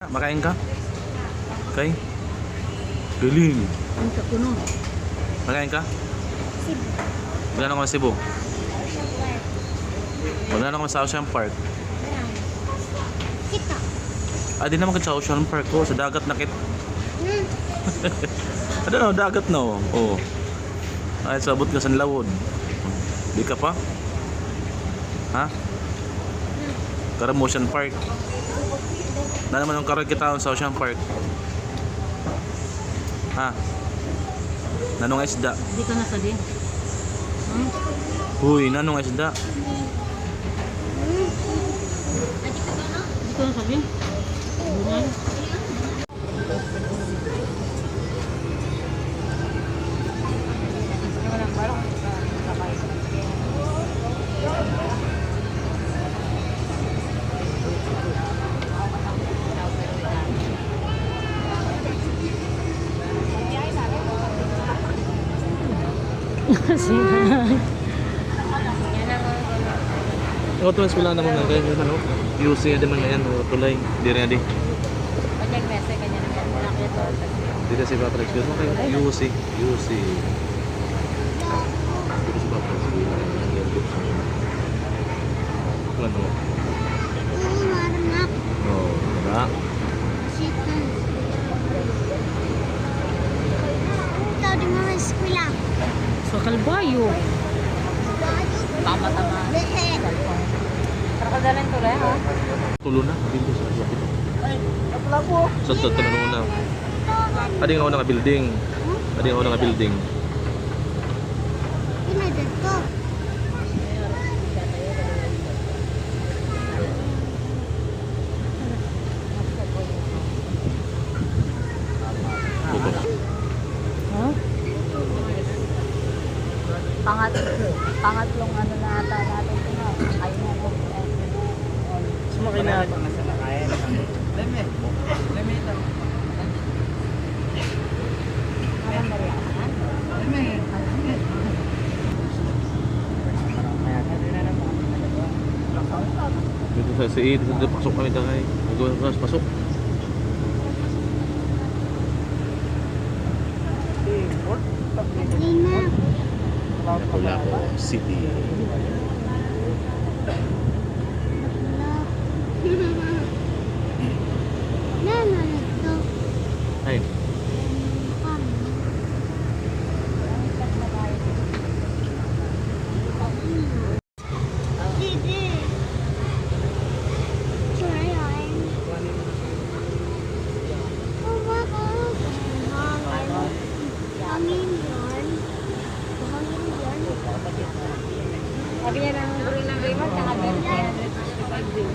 Makain ka? Okay. Galing. Ang kapuno. Makain ka? Cebu. Magkano ka sa Cebu? Magkano ka sa Ocean Park? Kita. Ah, di naman ka sa Ocean Park ko. Sa dagat na kit. Ano no, dagat no. Oh. Ay, sabot ka sa lawod. Di ka pa? Ha? Karam Ocean Park. Na naman ang karoy kita sa Ocean Park. Ha? Nanong isda? Di ka nasabi. Huy, nanong isda? Di ka nasabi. Bunay. Ako tumas wala naman na ganyan ano. UC ada man ngayon tulay. Di rin adi. Paglag mesa kanya naman nakita. Di na si Patrick yun. Okay, UC. UC. Di na si Patrick yun. Ano? Marnap. Oh, wala. Chicken. Ikaw di mo may eskwela. Sa Kalbayo. Tama-tama. Karakazalan to rin ha? Tulo na. Bindi sa lapit. Sa tanong na. Adi nga una nga building. Adi nga una nga building. Pinadad ko. Huh? Pangatlong ano na ata natin ito na. Ayun na ito. Sumakay na ako na sa nakain. Leme. Leme ito. Leme. Dito sa CE, dito pasok kami takay. Magawin pasok. Lapu-Lapu City. Ay. Sabi niya ng green ng remote, naka 365 din.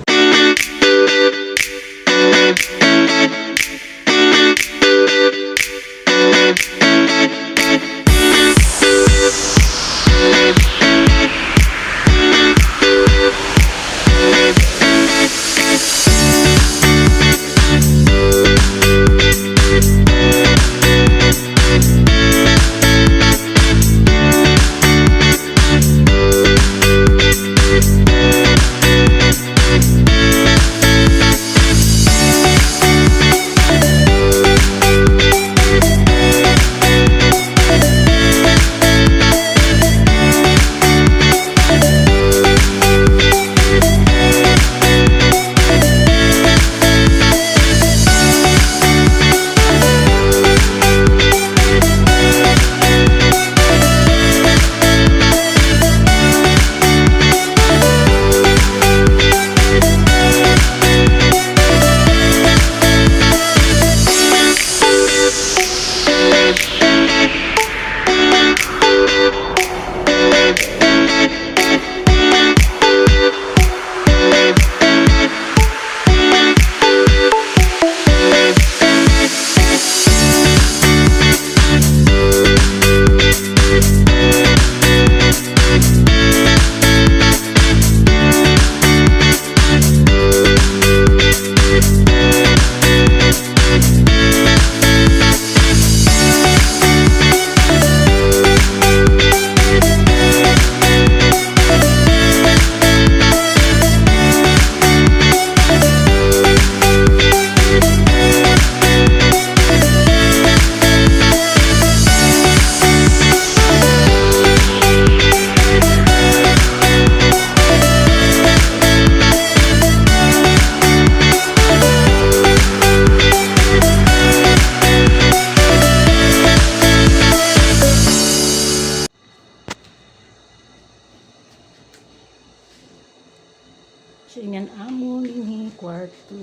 kwarto.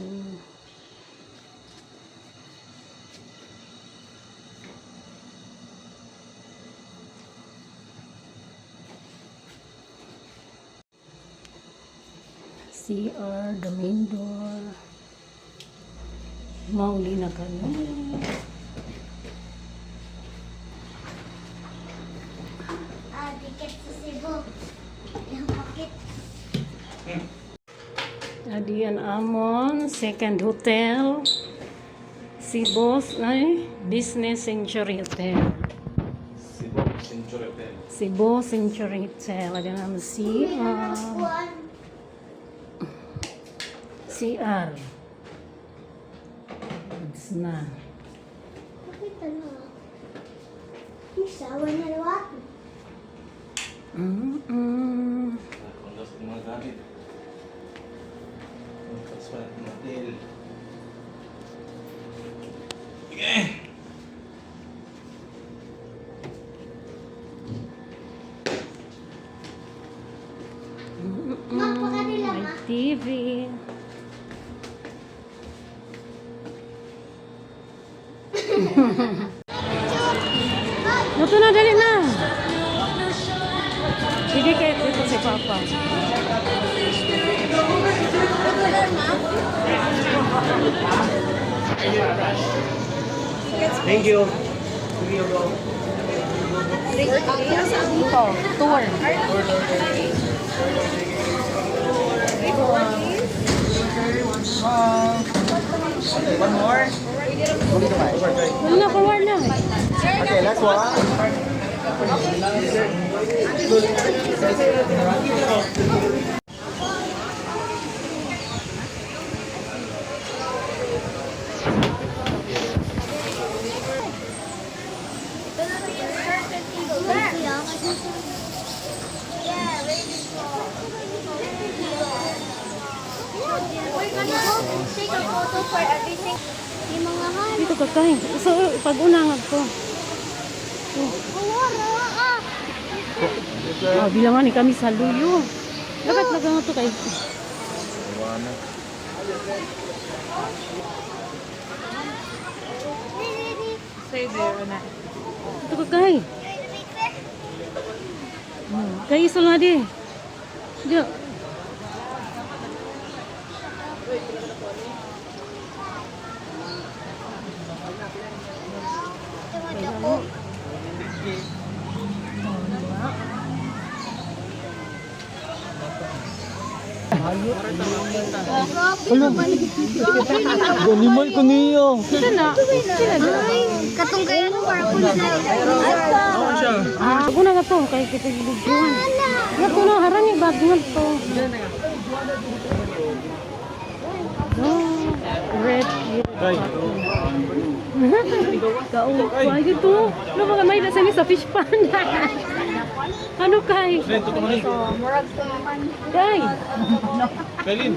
CR, the main door. Mauli na kami. Tiket sa Cebu. Yung pakit. Adian Amon, second hotel. Cebu's Business Century Hotel. Cebu Century Hotel. Cebu Century Hotel. Adian naman CR. It's na. Pakita na. Isawa na luwat. Kung gusto mga gamit. Tapos pa natin hotel. Sige! May TV. Ito na, dali na. Sige kayo dito si Papa. Thank you. Tour. One more. Ano na, forward na. Okay, last one. Take a photo for everything. Yung mga han. Dito ka kain. So, pag-unangag ko. Bilangan ni kami sa luyo. Lagat-lagang ito kayo. Stay there, na. Ito ka kain. Kayo isa nga di. Diyo. Ganimal ko niyo. Ito na. Katong kaya no para ko na. Ako na ka to. Kaya kita gilugyan. Ako na. Harang yung bag nga to. Red. Kaupay ito. Ano ba may nasa ni sa fish panda? Ano kay? Day. Kalin!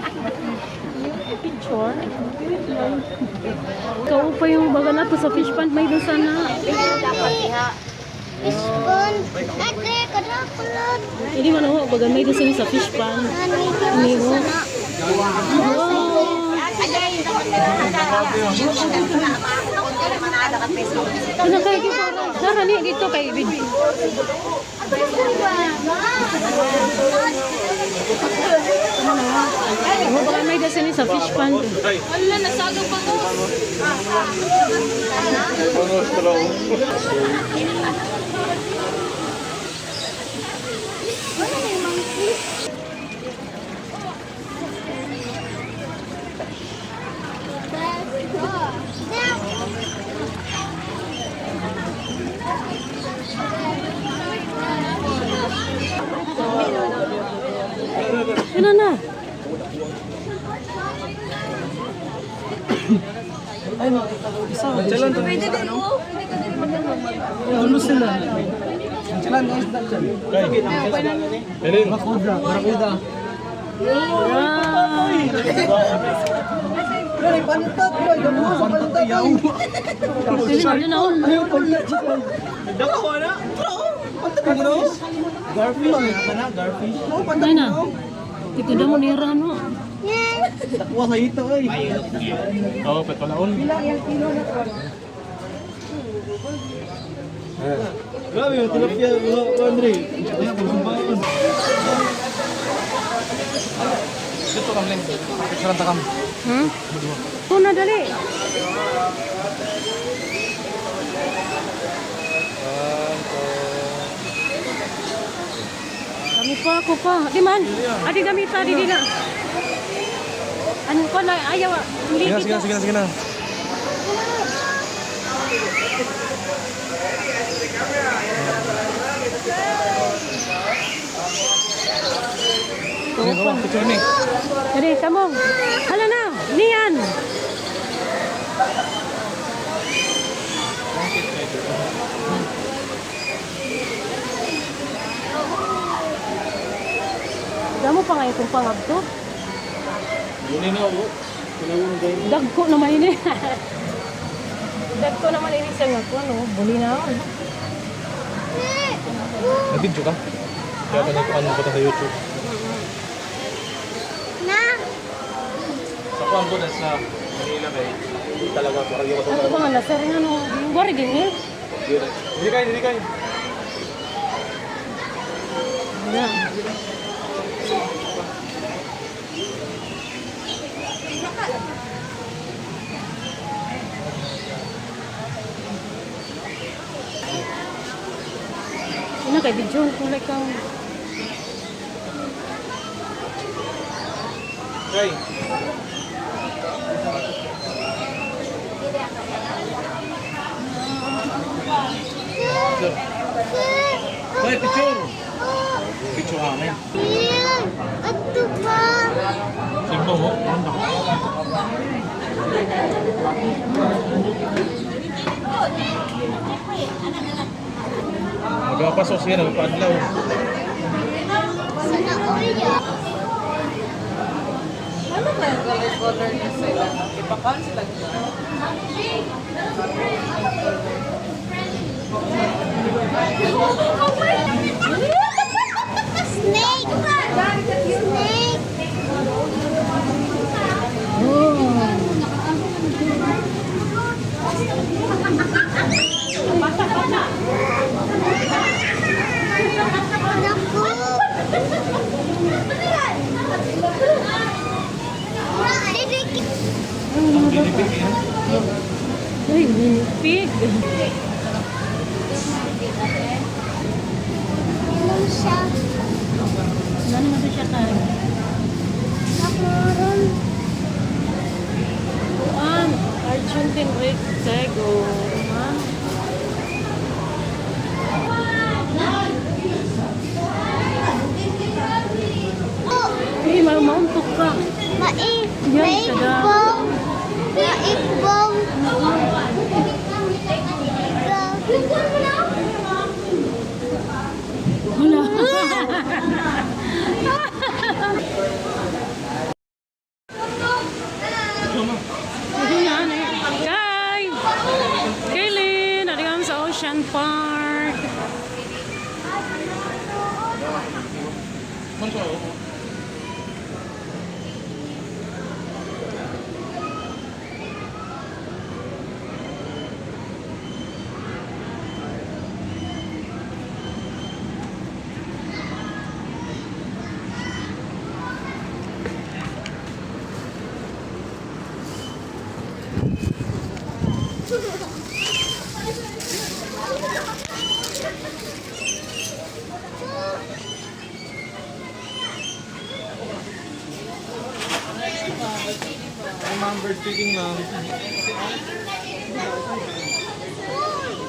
Picture. Kaupay yung baga na to sa fish pond. May doon sana. Fishbone. Ate, kadakulot. Hindi man ako. Baga may doon sana sa fish pond. Hindi mo. Ano kayo dito? Narani dito kay video. Baka may dasin sa fish pond. Wala, nasagong pa to. Ano na? Jalan to. Pwede din mo. Ano sila? Jalan guys, dyan. Elin. Barakuda, barakuda. Dari pantat, boy. Gamu sa pantat yaw. Ano na? Ayaw pantat. Dako na. Pantat ka no? Garfish, mana Garfish. Oh, pantat Ay na. no. Ito daw mo nira no. Yan. Nakuha sa ito eh. Oo, petolaon. Grabe yung tilapia, Andre. Dito kang lens. Picturean ta kam. Hmm? Tuna dali. Kami pa, ako pa. Di man. Adi gamita, di na. Ano ko na, ayaw. Hindi dito. Sige na. Picture ni. Dali, kamu. Hala na, niyan. Damo pa ngayon kung pangabto. Yun na ako. Tinawon kayo. Dagko naman ini. Dagko naman ini sa nga ko, ano, buli na ako. Nag-video ka? Kaya ka nagkuhan mo sa YouTube. Na. Sa kuhan ko na sa Manila kay talaga ko kayo ko. Ano ba nga, nasa rin ano, wari din eh. Hindi kayo. Na. Ano kay video kung like kang Kay. Kay picture. Picture amin. Yan. Ato pa. Simbo mo. Magpapasok siya nagpadlaw. Sana all yan. Snake! Snake! Naku! ay, minipig. Ano siya? Ano mo siya ka? Nakuron. Argentine red tego. Eh, mamuntok ka. Maikbaw. Maikbaw. Wala. Kay! Kaylin, nari kami sa Ocean Park. Remember speaking lang.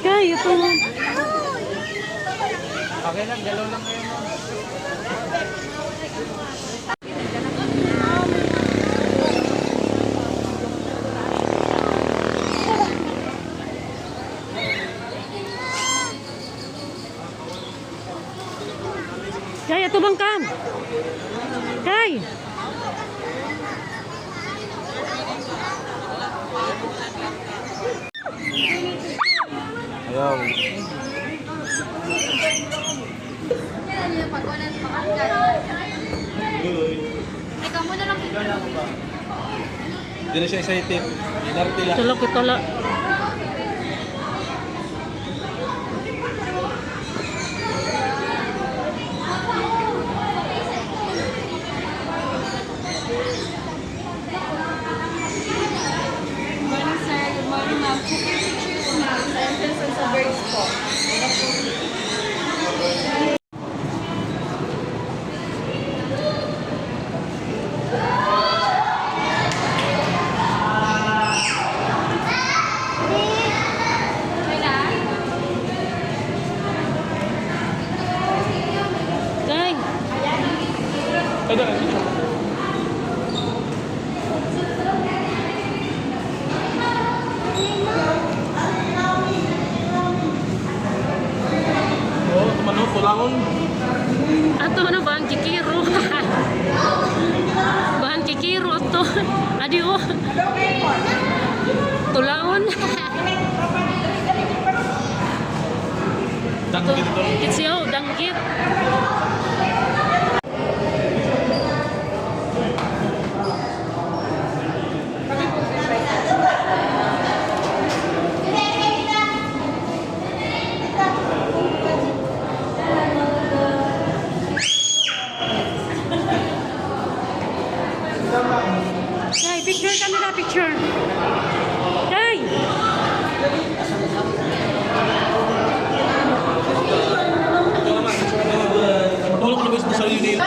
Kay, ito mo. Okay lang, dalaw lang kayo mo. Kay, ito bang kam? Kay! Ayaw. Ikaw mo na lang. Di na siya excited. Inarte lang. Tulog ito la. Morning, sir. Good morning, ma'am. Check your pictures, ma'am. Sa entrance and sa birds po. Kay. Oo, tumano, tulangon. Ato na ba ang kikiro? Bahan kikiro to. Adiyo. Tulaon. Danggit ito. It's yo, danggit. Kay, picture camera, picture. Kay. Tulog ko na gusto sa unit.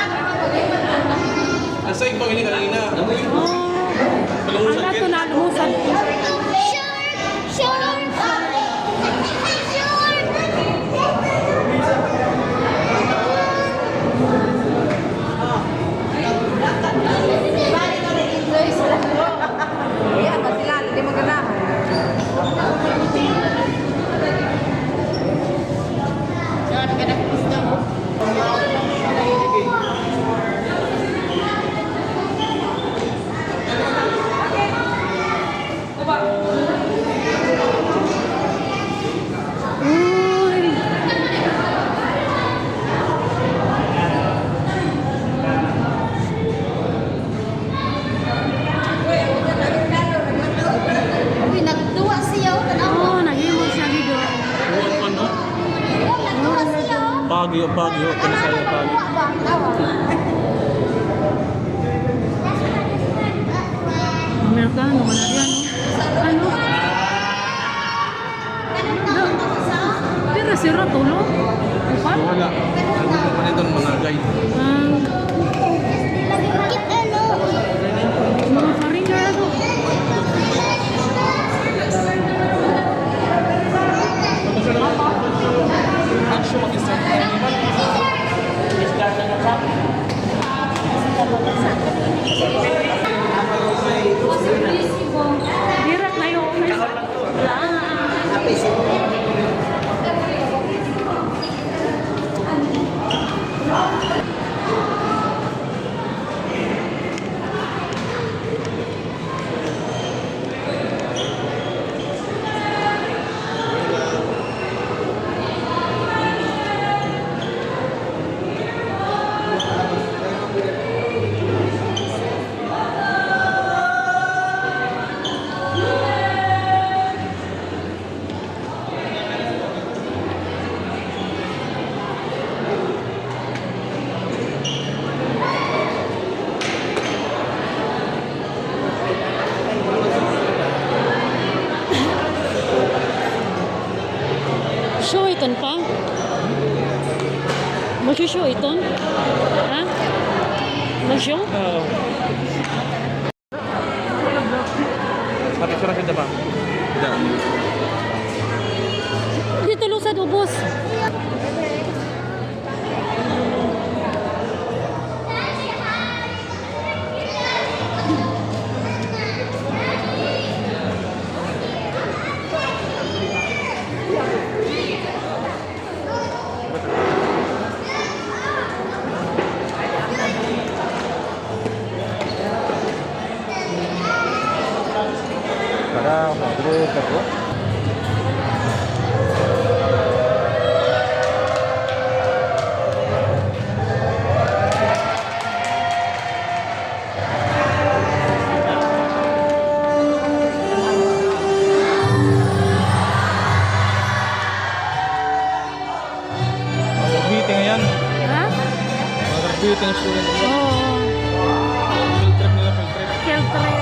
Nasa ikaw ini kanina. Oh. Ala to na lumusan. Uy. Uy, nagtuwa siya. Oh, nahimo siya dito. Ano? Nagtuwa siya. Pagyo, pagyo. Kano sa'yo, pagyo. Amerikano man yan. Ano? Pero sira tulo. Upat? Wala. Ano pa nito mga guide? Bakit ano? Mga foreigner ako. Action mag-start. Dirak na yun. Show iton pa? Mag-show iton? Ha? Mag-show? Oo. Kapit-sura kita ba? Tidak. Dito lusad ubos. Para maduro ako. ng student. Oo. Field trip nila, field trip. Field trip.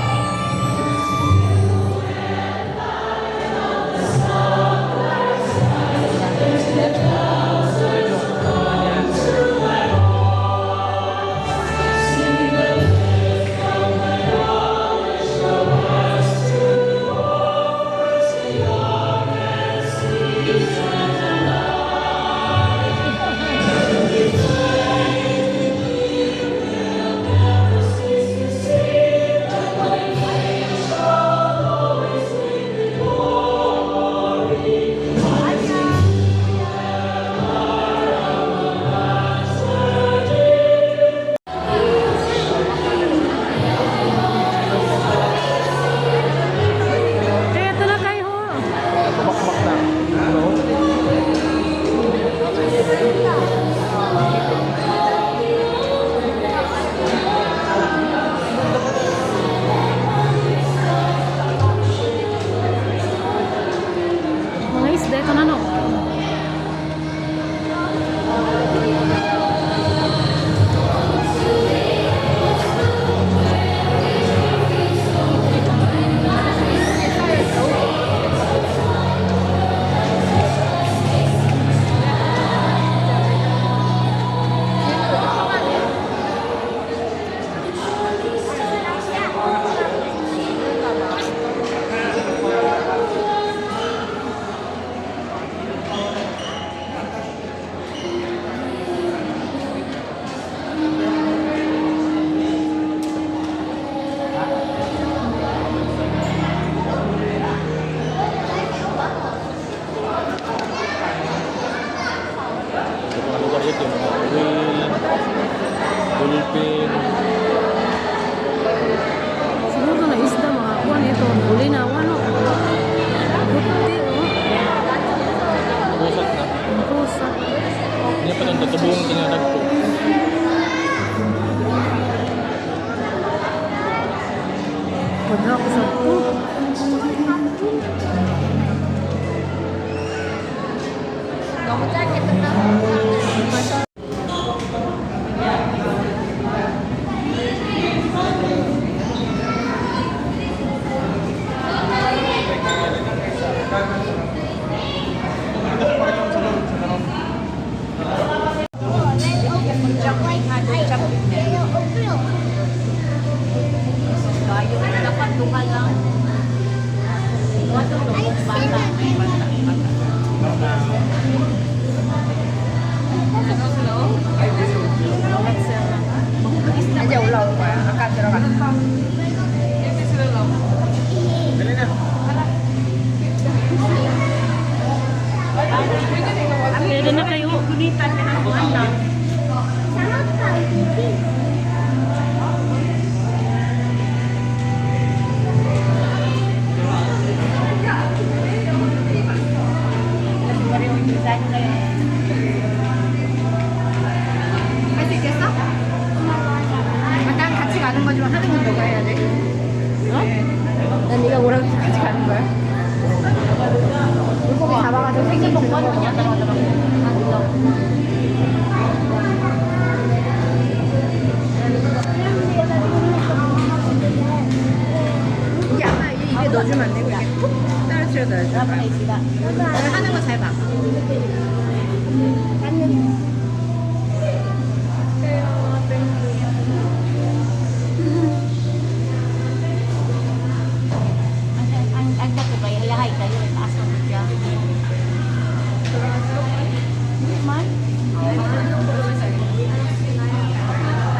Kaya ito na kayo. Bakbak na. Ano? Mga isda, ito na no. Yung mga lugar yun, yung mga whale, dolphin. Siguro na isda, mga kuwan ito. Huli na, ano. Buti, oh. Pusat na. Pusa. Hindi pa nang tatubong tinatagpo. Pagka ako sa ito. Pwede na kayo. 아까 같이 가는 거지만 하는 건 너가 해야 돼. 난 네가 뭐라고 했지? 같이 가는 거야? 물고기 잡아가지고 생긴 거 주는 거. 이게 아마 입에 넣어주면 안 되고 이렇게 푹 떨어뜨려 넣어야지. 하는 거 잘 봐.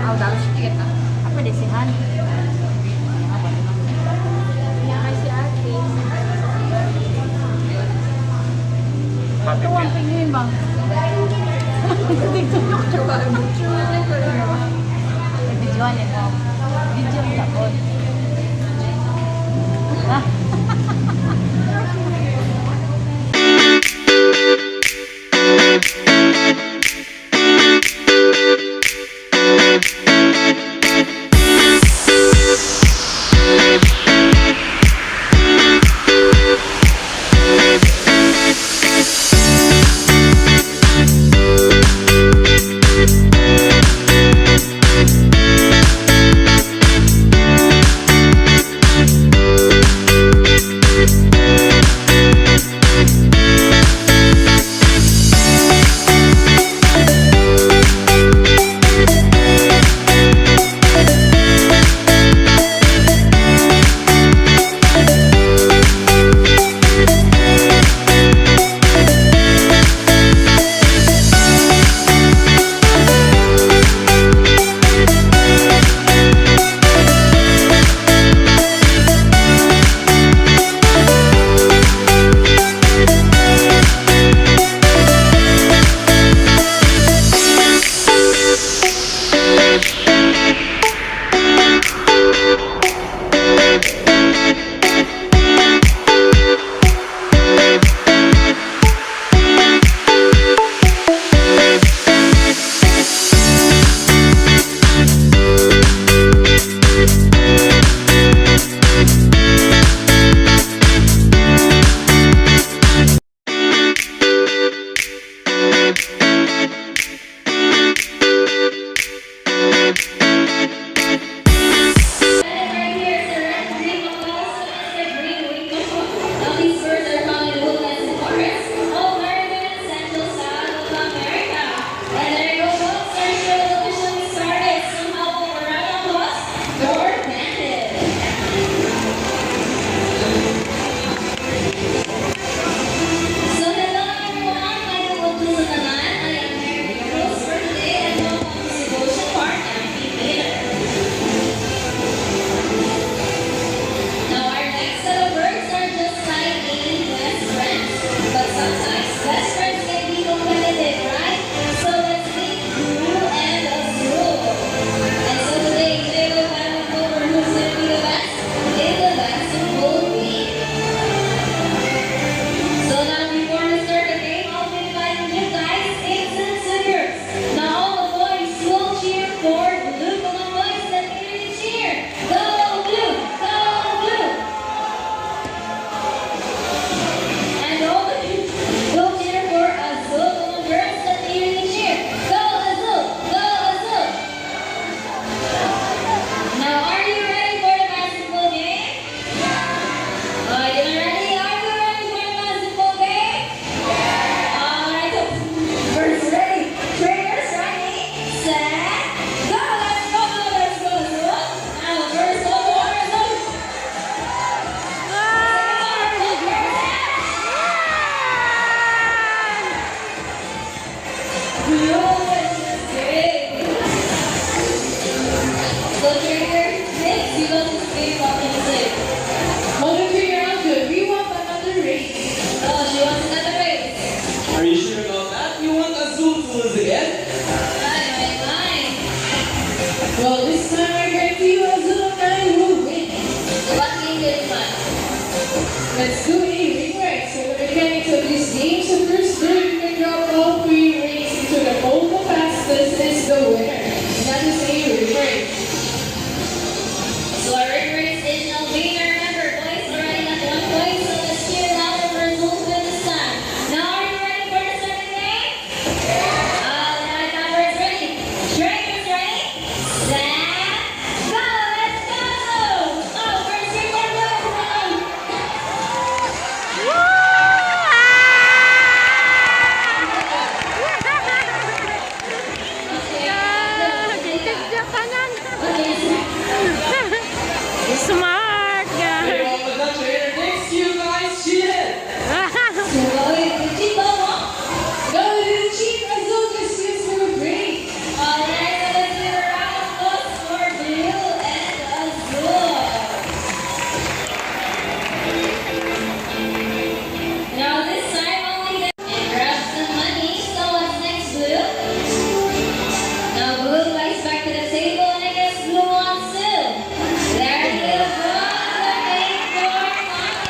아우 나도 시키겠다. 아빠 내시한. 또 ang penguin bang? Videoan niya ko. Video niya ko. mechanics of this game. So first bird can drop all 3 rings into the hole. The fastest is the winner. And that is a ring race. So our ring race is now being remember, boys already at 1 point, so let's hear it out the results for this time. Now are you ready for the second game? Now camera's ready. Strikers ready? Set, go! Let's go! Oh, first ring for blue. Smart guy. Next, you guys cheated. Go ahead, cheat the ball. Go ahead, cheat as long as you for great. Alright, so let's give a round of applause for blue and azul. Now this time only and grab some money. So what's next, blue? Now blue lies back to the table and I guess blue wants to. There you go, the main door money.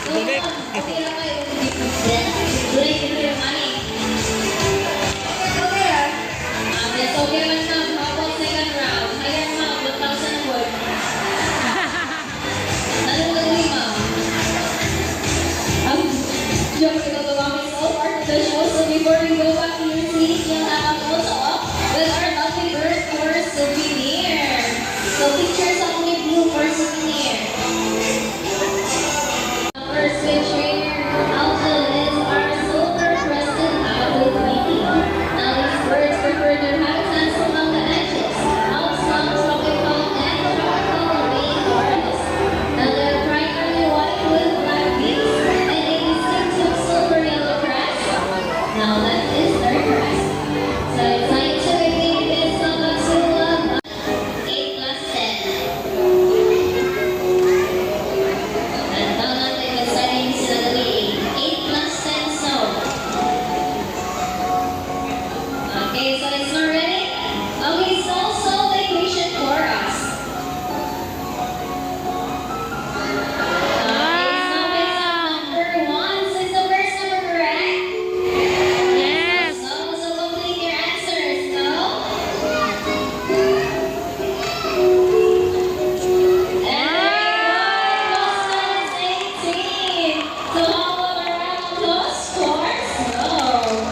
So, okay lang kayo. Blue na yung money. It's okay man ma'am. How about second round? Ayan ma'am, 1,000 wood. Ano mo gagawin ma'am? Diyan ko ito gawin so far to the show. So before we go back to your seats, you'll have a photo op with our lovely bird for souvenir. So pictures of me blue for souvenir. First switch trainer, Alto is our silver crested outlet lady. Now these birds prefer their habitats along the edges, out from tropical and tropical rainforests. Now they're primarily white with black beaks and a distinctive silver yellow crest. Now that is their crest. So it's scientific is of Axilla 8 plus 10. At tawag natin mag-studying sila gawin 8 plus 10 snow. Okay, so it's not ready? Okay, so be patient for us. Okay, so it's number 1. So is the first number correct? Yes. So complete your answers, no? And Boston is 18. So how about a round of applause for Snow?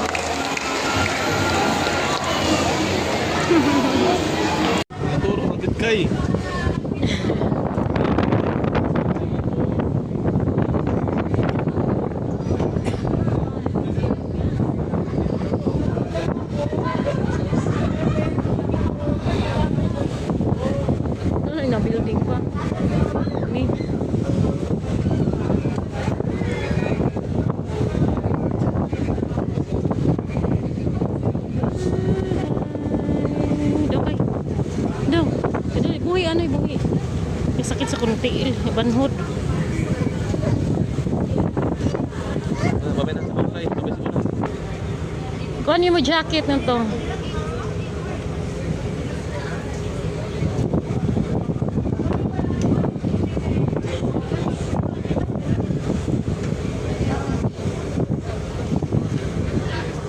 Turo ang bitkay. Ay, na-building pa. Kami. Daw kay. Daw. Kadali, buhi, ano yung buhi? May sakit sa kuntiil, banhod. Babay na sa baklay. Babay sa baklay. Kuhan niyo mo jacket na to.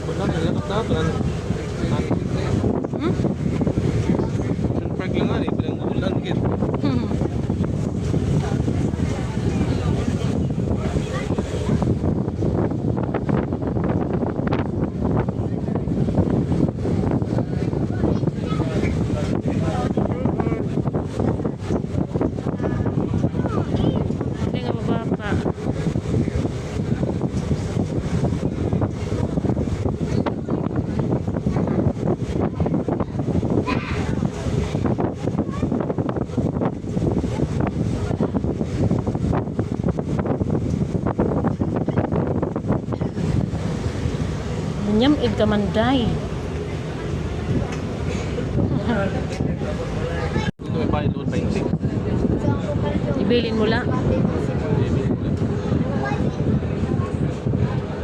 Wala, nalatok na ito. Hmm? Park lang nga eh. Bilang ulan kit. Hindi nga bababa. Nyamid ka manday. Dito may bayad doon 20. Ibilin mo lang.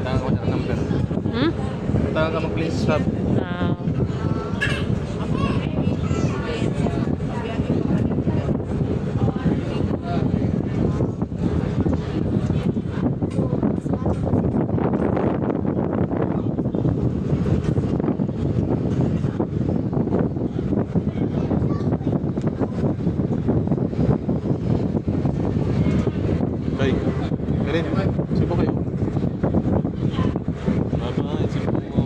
Tangan ko ng number. Hmm? Tangan ka mag-place stop. Ah. Ay, Karen, sipo kayo. Bye-bye, sipo mo.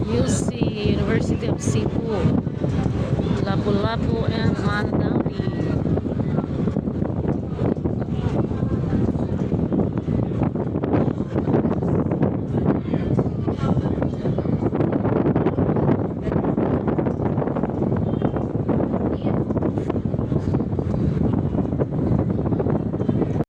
UC, University of Cebu, Lapu-Lapu and Mandawi.